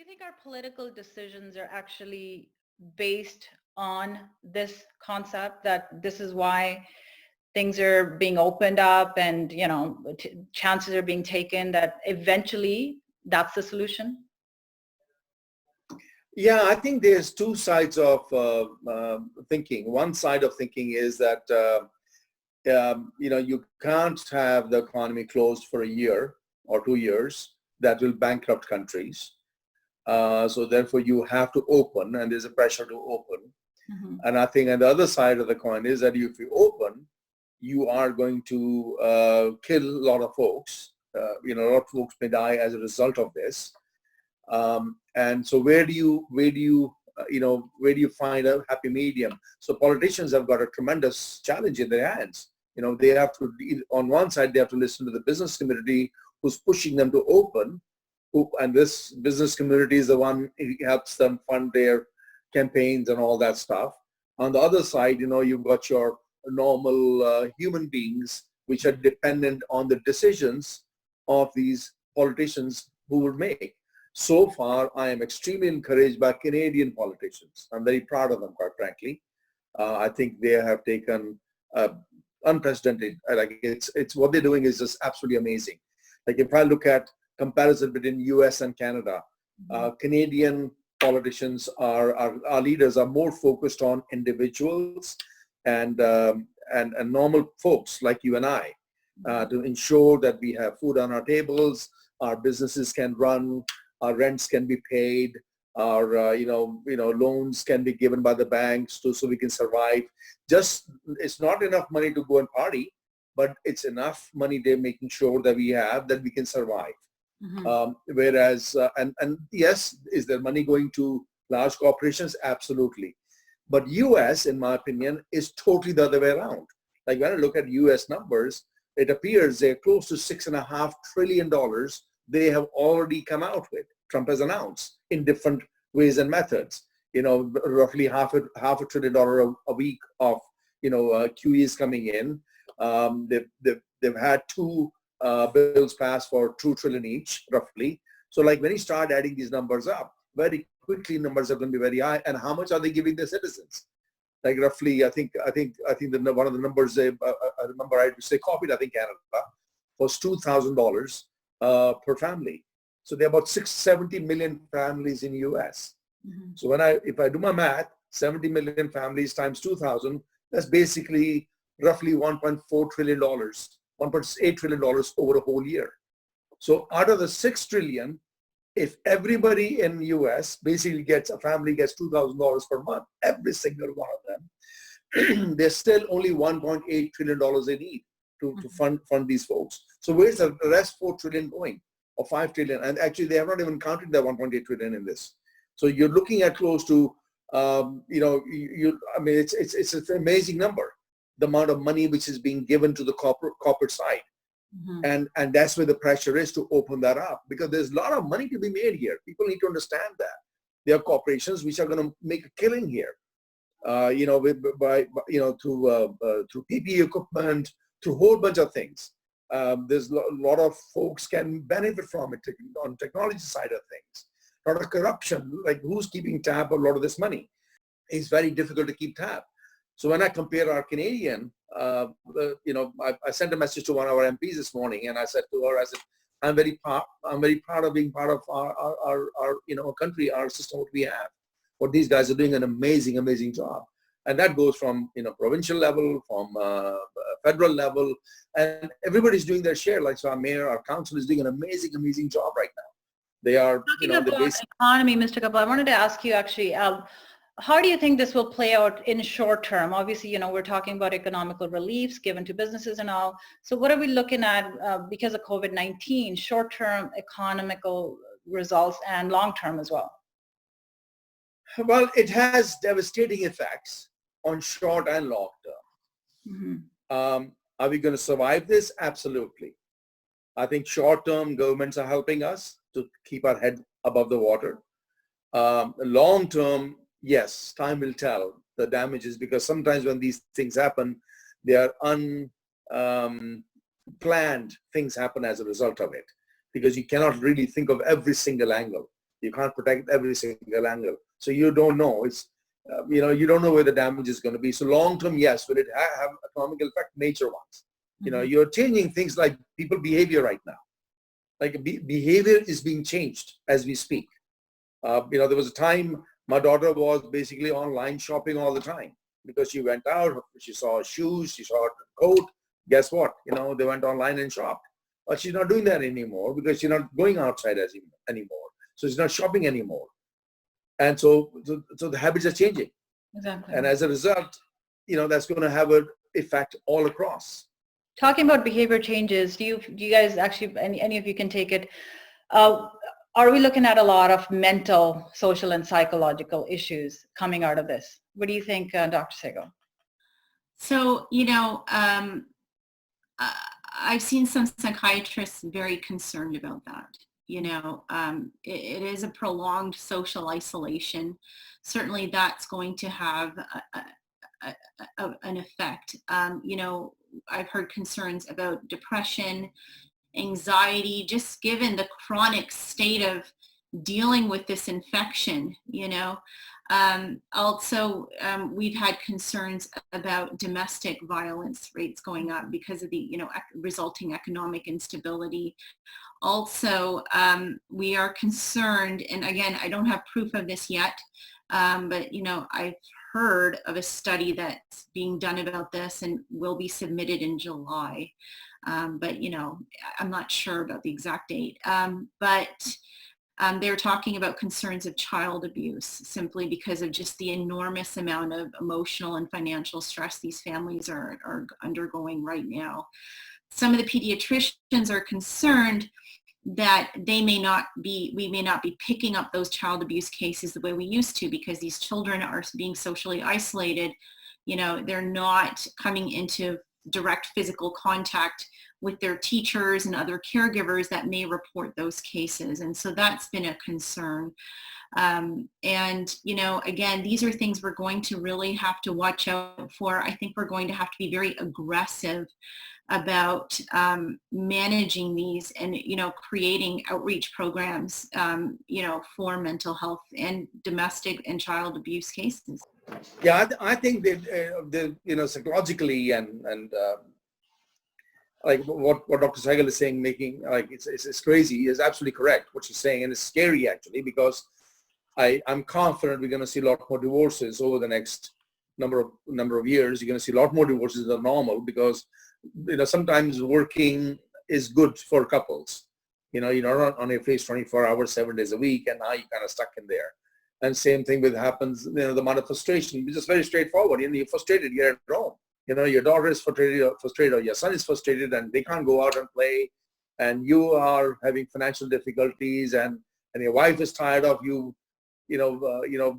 you think our political decisions are actually based on this concept that this is why things are being opened up and, chances are being taken that eventually that's the solution? Yeah, I think there's two sides of thinking. One side of thinking is that you can't have the economy closed for a year or 2 years. That will bankrupt countries. So therefore, you have to open, and there's a pressure to open. Mm-hmm. And I think, on the other side of the coin is that if you open, you are going to kill a lot of folks. A lot of folks may die as a result of this. And so where do you find a happy medium? So politicians have got a tremendous challenge in their hands. They have to, on one side, they have to listen to the business community who's pushing them to open, and this business community is the one who helps them fund their campaigns and all that stuff. On the other side, you've got your normal human beings which are dependent on the decisions of these politicians who will make. So far, I am extremely encouraged by Canadian politicians. I'm very proud of them, quite frankly. I think they have taken unprecedented, it's what they're doing is just absolutely amazing. Like if I look at comparison between US and Canada, Canadian politicians our leaders are more focused on individuals and normal folks like you and I to ensure that we have food on our tables, our businesses can run, our rents can be paid, our loans can be given by the banks so we can survive. Just it's not enough money to go and party, but it's enough money they're making sure that we can survive. Mm-hmm. Whereas and yes, is there money going to large corporations? Absolutely. But US, in my opinion, is totally the other way around. Like when I look at US numbers, it appears they're close to $6.5 trillion they have already come out with. Trump has announced in different ways and methods. Roughly half a trillion dollar a week of QEs coming in. They've had two bills passed for $2 trillion each, roughly. So like when you start adding these numbers up, very quickly numbers are going to be very high. And how much are they giving their citizens? Like roughly, I think one of the numbers I remember I copied, I think Canada was $2,000 per family. So there are about 670 million families in US. Mm-hmm. So if I do my math, 70 million families times 2,000, that's basically roughly $1.4 trillion, $1.8 trillion over a whole year. So out of the 6 trillion, if everybody in the US basically a family gets $2,000 per month, every single one of them, there's still only $1.8 trillion they need to fund these folks. So where's the rest 4 trillion going, or 5 trillion? And actually they have not even counted that 1.8 trillion in this. So you're looking at close to, it's an amazing number, the amount of money which is being given to the corporate side. Mm-hmm. And that's where the pressure is to open that up, because there's a lot of money to be made here. People need to understand that. There are corporations which are going to make a killing here, through PPE equipment, through a whole bunch of things. There's a lot of folks can benefit from it on technology side of things. A lot of corruption, like who's keeping tab on a lot of this money? It's very difficult to keep tab. So when I compare our Canadian, I sent a message to one of our MPs this morning, and I said to her, I'm very proud of being part of our country, our system, what we have. What these guys are doing an amazing job. And that goes from, provincial level, from federal level, and everybody's doing their share. Like, so our mayor, our council is doing an amazing job right now. They are, Talking about the economy, Mr. Kapil, I wanted to ask you actually, how do you think this will play out in short term? Obviously, we're talking about economical reliefs given to businesses and all. So what are we looking at because of COVID-19, short-term economical results and long-term as well? Well, it has devastating effects on short and long term. Mm-hmm. Are we going to survive this? Absolutely. I think short term governments are helping us to keep our head above the water. Long term, yes, time will tell the damages, because sometimes when these things happen, they are unplanned things happen as a result of it, because you cannot really think of every single angle. You can't protect every single angle. So you don't know. You don't know where the damage is going to be. So long term, yes, will it have economical effect? Major ones. You're changing things like people behavior right now. Like behavior is being changed as we speak. There was a time my daughter was basically online shopping all the time because she went out, she saw shoes, she saw a coat. Guess what? They went online and shopped. But she's not doing that anymore because she's not going outside anymore. So she's not shopping anymore. And so the habits are changing. Exactly. And as a result, that's going to have an effect all across. Talking about behavior changes, do you guys actually, any of you can take it, are we looking at a lot of mental, social, and psychological issues coming out of this? What do you think, Dr. Sehgal? So, I've seen some psychiatrists very concerned about that. It is a prolonged social isolation. Certainly that's going to have an effect. I've heard concerns about depression, anxiety, just given the chronic state of dealing with this infection, Also, we've had concerns about domestic violence rates going up because of the, resulting economic instability. Also, we are concerned, and again, I don't have proof of this yet, but, I've heard of a study that's being done about this and will be submitted in July. But, I'm not sure about the exact date. They're talking about concerns of child abuse simply because of just the enormous amount of emotional and financial stress these families are undergoing right now. Some of the pediatricians are concerned that we may not be picking up those child abuse cases the way we used to because these children are being socially isolated. They're not coming into direct physical contact with their teachers and other caregivers that may report those cases. And so that's been a concern. Again, these are things we're going to really have to watch out for. I think we're going to have to be very aggressive about managing these and, creating outreach programs, for mental health and domestic and child abuse cases. Yeah, I think that, psychologically and like what Dr. Sehgal is saying, it's crazy. He is absolutely correct what she's saying, and it's scary actually because I'm confident we're going to see a lot more divorces over the next number of years. You're going to see a lot more divorces than normal because sometimes working is good for couples. You're not on your face 24 hours, 7 days a week, and now you're kind of stuck in there. And same thing happens, the amount of frustration. It's just very straightforward. You're frustrated, you're at home. Your daughter is frustrated or your son is frustrated and they can't go out and play. And you are having financial difficulties and your wife is tired of you,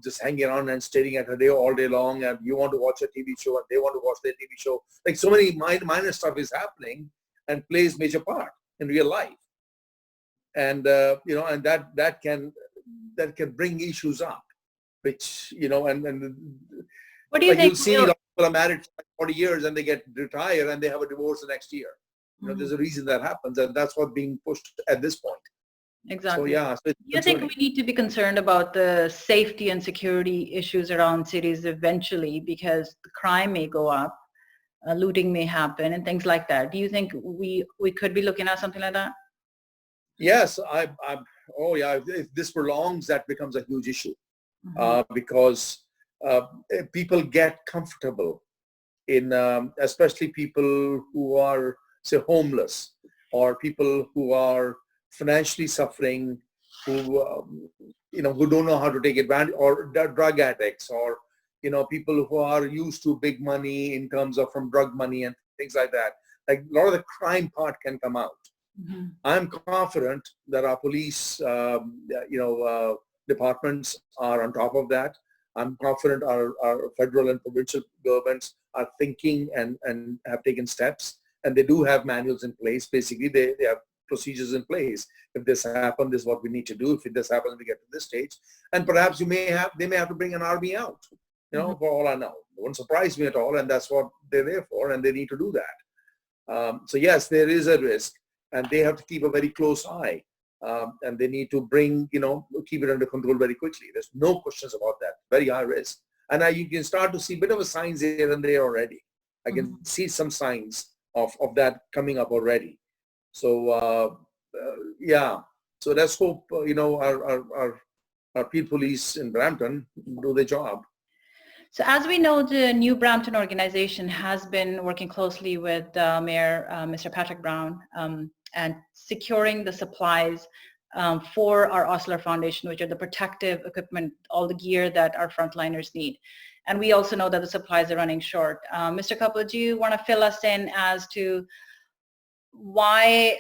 just hanging around and staring at her day all day long. And you want to watch a TV show and they want to watch their TV show. Like so many minor stuff is happening and plays major part in real life. And, and that can bring issues up, which, and what do you think? You'll see people are married for 40 years and they get retired and they have a divorce the next year. There's a reason that happens, and that's what's being pushed at this point. Exactly. So, yeah. So do you think we need to be concerned about the safety and security issues around cities eventually because the crime may go up, looting may happen, and things like that? Do you think we could be looking at something like that? Yes, if this prolongs, that becomes a huge issue because people get comfortable in, especially people who are, say, homeless or people who are financially suffering, who don't know how to take advantage, or drug addicts, or people who are used to big money in terms of from drug money and things like that. Like a lot of the crime part can come out. I'm confident that our police, departments are on top of that. I'm confident our federal and provincial governments are thinking and have taken steps, and they do have manuals in place. Basically, they have procedures in place. If this happens, this is what we need to do. If this happens, we get to this stage, and perhaps they may have to bring an army out. For all I know, it won't surprise me at all, and that's what they're there for, and they need to do that. So yes, there is a risk, and they have to keep a very close eye and they need to bring, keep it under control very quickly. There's no questions about that. Very high risk. And now you can start to see a bit of a signs here and there already. I can see some signs of that coming up already. So yeah. So let's hope our field police in Brampton do their job. So as we know, the New Brampton organization has been working closely with Mayor Mr. Patrick Brown and securing the supplies for our Osler Foundation, which are the protective equipment, all the gear that our frontliners need. And we also know that the supplies are running short. Mr. Kapil, do you want to fill us in as to why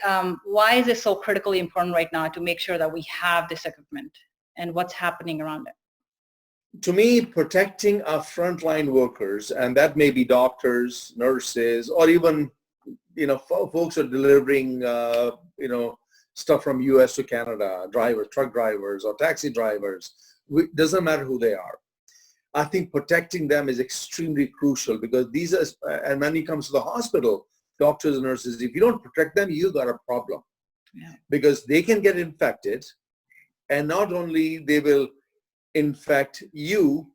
is it so critically important right now to make sure that we have this equipment and what's happening around it? To me, protecting our frontline workers, and that may be doctors, nurses, or even, folks who are delivering, stuff from US to Canada, drivers, truck drivers, or taxi drivers, doesn't matter who they are. I think protecting them is extremely crucial because these are, and when it comes to the hospital, doctors and nurses, if you don't protect them, you got a problem. Yeah. Because they can get infected, and not only they will infect you,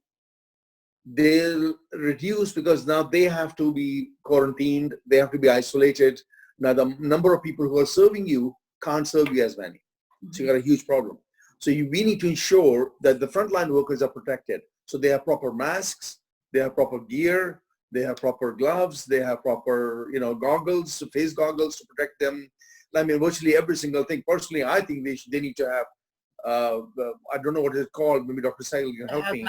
they'll reduce because now they have to be quarantined, they have to be isolated. Now the number of people who are serving you can't serve you as many. So you got a huge problem. So we need to ensure that the frontline workers are protected. So they have proper masks, they have proper gear, they have proper gloves, they have proper, goggles, face goggles to protect them. I mean, virtually every single thing. Personally, I think they need to have, I don't know what it's called, maybe Dr. Sehgal can help me.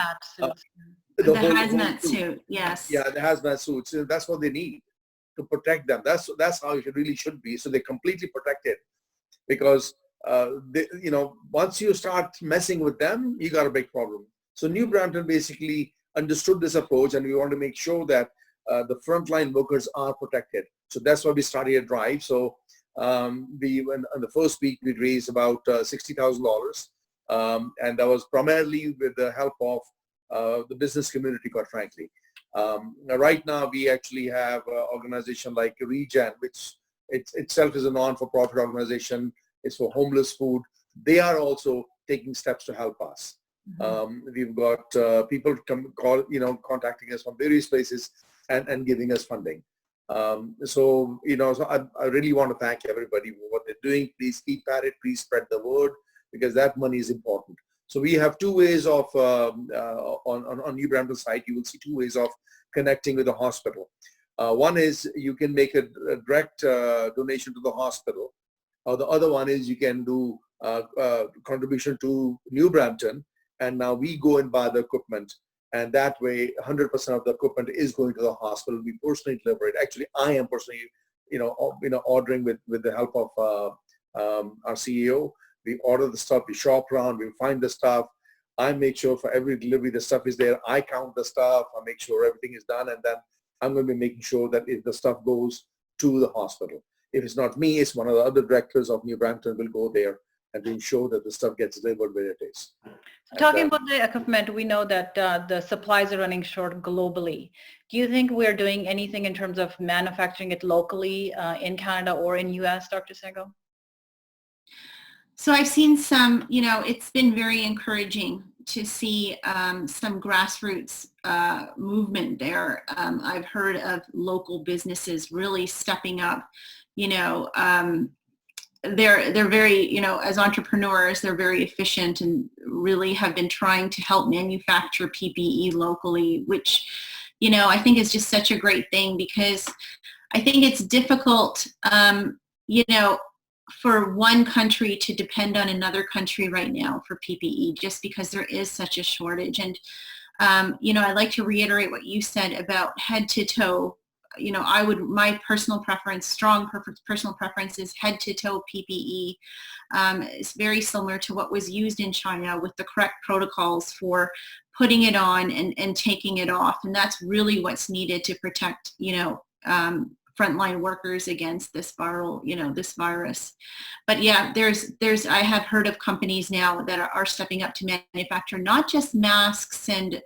The hazmat suit, yes. Yeah, the hazmat suits. That's what they need to protect them. That's how it really should be. So they're completely protected because, once you start messing with them, you got a big problem. So New Brampton basically understood this approach, and we want to make sure that the frontline workers are protected. So that's why we started a drive. So on the first week, we raised about $60,000, and that was primarily with the help of the business community, quite frankly. Right now, we actually have an organization like Regen, which itself is a non-for-profit organization. It's for homeless food. They are also taking steps to help us. We've got people contacting us from various places and giving us funding. So I really want to thank everybody for what they're doing. Please keep at it. Please spread the word because that money is important. So we have two ways of, on New Brampton site, you will see two ways of connecting with the hospital. One is you can make a direct donation to the hospital. The other one is you can do contribution to New Brampton, and now we go and buy the equipment. And that way, 100% of the equipment is going to the hospital. We personally deliver it. Actually, I am personally, ordering with the help of our CEO. We order the stuff, we shop around, we find the stuff. I make sure for every delivery the stuff is there. I count the stuff. I make sure everything is done, and then I'm going to be making sure that if the stuff goes to the hospital. If it's not me, it's one of the other directors of New Brampton will go there and to ensure that the stuff gets delivered where it is. So talking about the equipment, we know that the supplies are running short globally. Do you think we're doing anything in terms of manufacturing it locally in Canada or in US, Dr. Sehgal? So I've seen some, it's been very encouraging to see some grassroots movement there. I've heard of local businesses really stepping up. They're very, as entrepreneurs, they're very efficient and really have been trying to help manufacture PPE locally, which, I think is just such a great thing because I think it's difficult, for one country to depend on another country right now for PPE, just because there is such a shortage. And, I'd like to reiterate what you said about head to toe. My personal preference, strong personal preference is head to toe PPE. It's very similar to what was used in China with the correct protocols for putting it on and taking it off. And that's really what's needed to protect, frontline workers against this this virus. But yeah, I have heard of companies now that are stepping up to manufacture not just masks and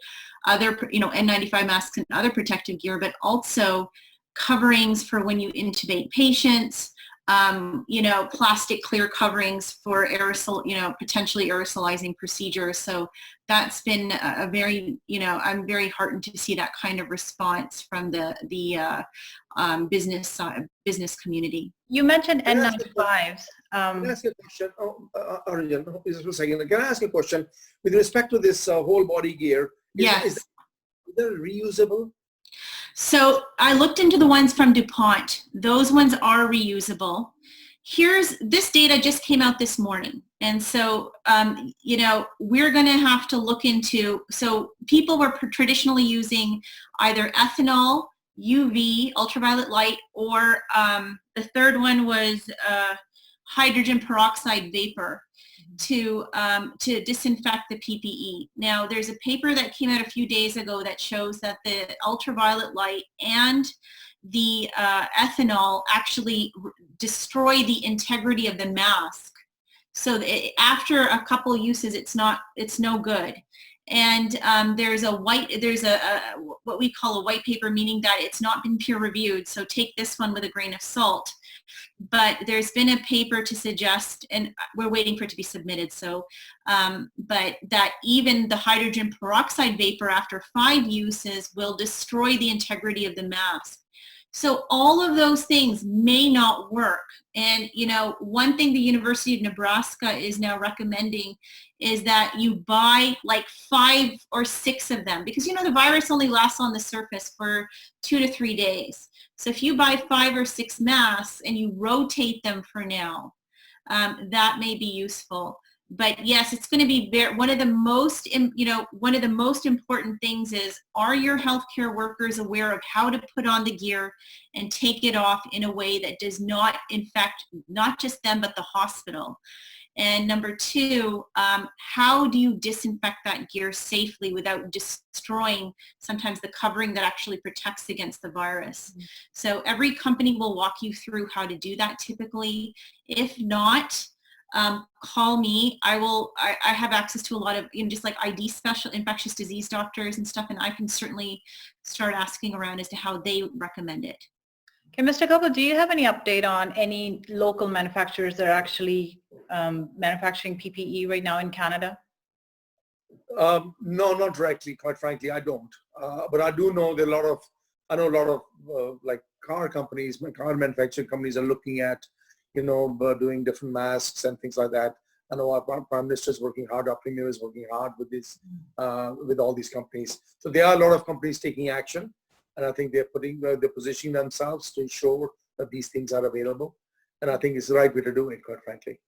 other, N95 masks and other protective gear, but also coverings for when you intubate patients, plastic clear coverings for aerosol, potentially aerosolizing procedures. So that's been a very, I'm very heartened to see that kind of response from the business community. You mentioned Can I ask you N95s. Can I ask you a question? Haranjan, just a second. Can I ask you a question with respect to this whole body gear? Yes. Is that reusable? So I looked into the ones from DuPont. Those ones are reusable. This data just came out this morning. And so, we're going to have to look into, so people were traditionally using either ethanol, UV, ultraviolet light, or the third one was hydrogen peroxide vapor to disinfect the PPE. Now, there's a paper that came out a few days ago that shows that the ultraviolet light and the ethanol actually destroy the integrity of the mask. So after a couple uses, it's no good. And there's what we call a white paper, meaning that it's not been peer reviewed. So take this one with a grain of salt. But there's been a paper to suggest, and we're waiting for it to be submitted, so, but that even the hydrogen peroxide vapor after 5 uses will destroy the integrity of the mask. So all of those things may not work. And, one thing the University of Nebraska is now recommending is that you buy like 5 or 6 of them, because, the virus only lasts on the surface for 2 to 3 days. So if you buy 5 or 6 masks and you rotate them for now, that may be useful. But yes, it's going to be one of the most important things is, are your healthcare workers aware of how to put on the gear and take it off in a way that does not infect not just them, but the hospital? And number 2, how do you disinfect that gear safely without destroying sometimes the covering that actually protects against the virus? Mm-hmm. So every company will walk you through how to do that typically. If not, call me. I have access to a lot of, just like ID special infectious disease doctors and stuff, and I can certainly start asking around as to how they recommend it. Okay, Mr. Kapil, do you have any update on any local manufacturers that are actually manufacturing PPE right now in Canada? No, not directly. Quite frankly, I don't. But I do know there are a lot of like car manufacturing companies are looking at, doing different masks and things like that. I know our Prime Minister is working hard, our Premier is working hard with this, with all these companies. So there are a lot of companies taking action, and I think they're positioning themselves to ensure that these things are available. And I think it's the right way to do it, quite frankly.